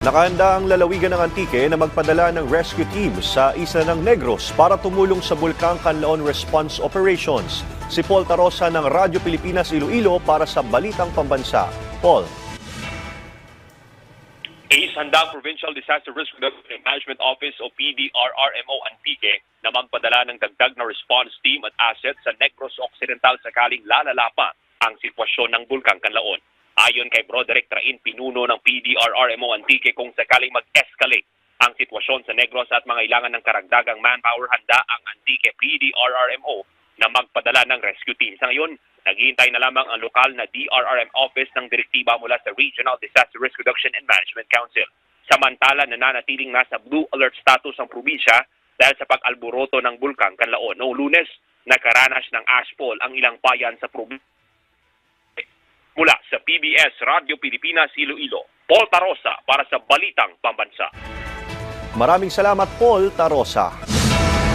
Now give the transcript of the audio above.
Nakahanda ang lalawigan ng Antique na magpadala ng rescue team sa isla ng Negros para tumulong sa Bulkang Kanlaon Response Operations. Si Paul Tarosa ng Radyo Pilipinas Iloilo para sa Balitang Pambansa. Paul. Handang Provincial Disaster Risk Reduction and Management Office o PDRRMO Antique na magpadala ng dagdag na response team at assets sa Negros Occidental sakaling lalala pa ang sitwasyon ng Bulkang Kanlaon. Ayon kay Broderick Train, pinuno ng PDRRMO Antique, kung sakaling mag-escalate ang sitwasyon sa Negros at mangailangan ng karagdagang manpower, handa ang Antique PDRRMO na magpadala ng rescue team. Sa ngayon, naghihintay na lamang ang lokal na DRRM office ng direktiba mula sa Regional Disaster Risk Reduction and Management Council. Samantala, nananatiling nasa blue alert status ang probinsya dahil sa pag-alboroto ng Bulkang Kanlaon. Noong Lunes, nakaranas ng ashfall ang ilang bayan sa probinsya. Mula sa PBS Radio Pilipinas Iloilo, Paul Tarosa para sa Balitang Pambansa. Maraming salamat, Paul Tarosa.